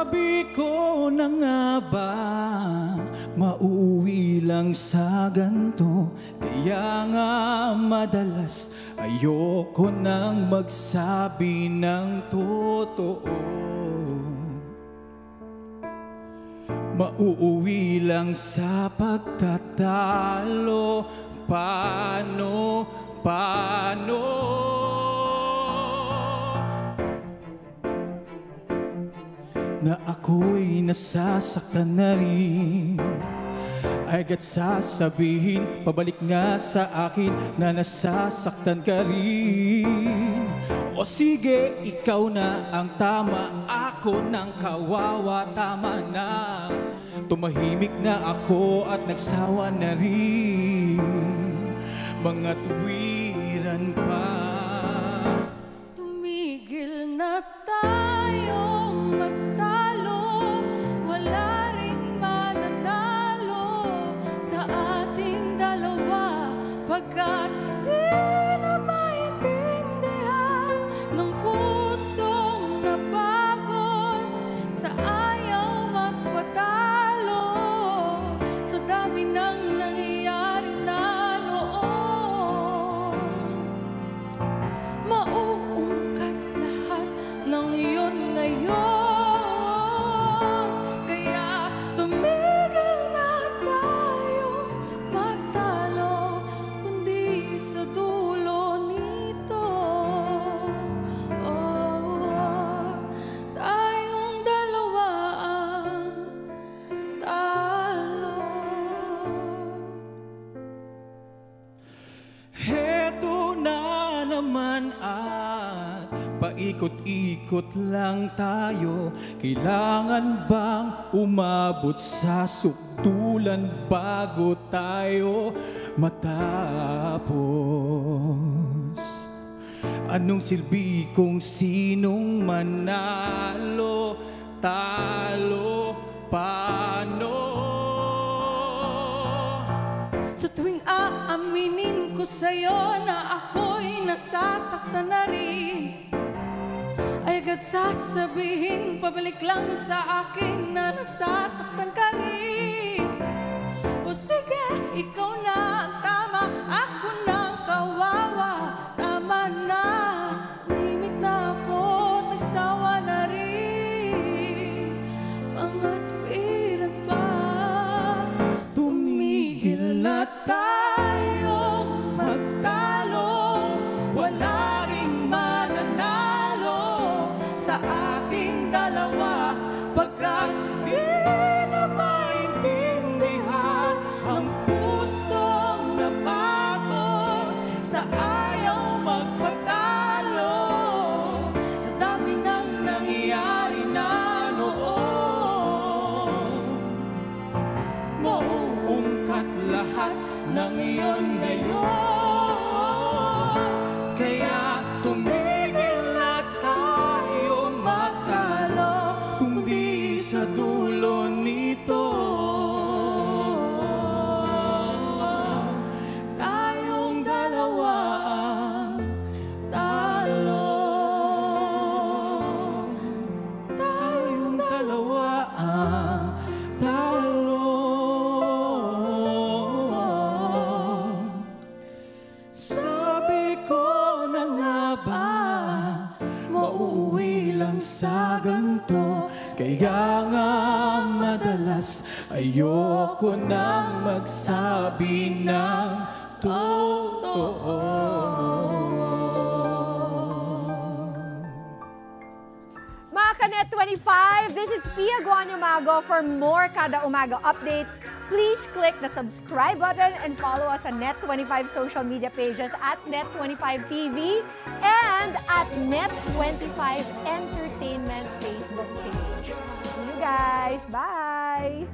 Sabi ko na nga ba, mauuwi lang sa ganto. Kaya nga madalas ayoko nang magsabi ng totoo. Mauuwi lang sa pagtatalo. Paano? Na ako'y nasasaktan na rin. Agad sasabihin, pabalik nga sa akin na nasasaktan ka rin. O sige, ikaw na ang tama, ako nang kawawa, tama na. Tumahimik na ako at nagsawa na rin. Mga tuwiran pa. Tumigil na tayong magtalo, wala ring mananalo sa ating dalawa, pagkat di na maintindihan ng pusong napagod sa ayaw magpatalo, sa dami ng nangyayari na noon. Mauungkat lahat ng iyon ngayon, kaya tumigil na tayong magtalo, kundi sa dulo nito. Tayong dalawa ang talo. Heto na naman at paikot-ikot lang tayo. Kailangan bang umabot sa sukdulan bago tayo matapos? Anong silbi kung sinong manalo, talo, paano? Sa tuwing aaminin ko sa'yo na ako'y nasasaktan na rin, ay agad sasabihin, pabalik lang sa akin na nasasaktan ka rin. O sige, ikaw na ang tama, ako na ang kawawa, tama na. Nahimik na ako, nagsawa na rin. Mga tuwiran pa. Tumigil na tayong magtalo, wala ring mananalo sa ating dalawa, pagkat di na maintindihan ang pusong napagod sa ayaw magpatalo, sa dami ng nangyayari na noon. Mauungkat lahat ng iyon ngayon, kaya tumigil na tayong magtalo, kundi sa dulo nito. Tayong dalawa ang talo. Tayong dalawa ang talo. Sabi ko na nga ba, mauuwi lang sa ganto. Kaya nga madalas ayoko nang magsabi ng totoo. Mga Kanet 25, this is Pia Guanyo Mago. For more Kada Umaga updates, please click the subscribe button and follow us on Net25 social media pages at Net25 TV and at Net25 Entertainment Facebook page. See you guys. Bye!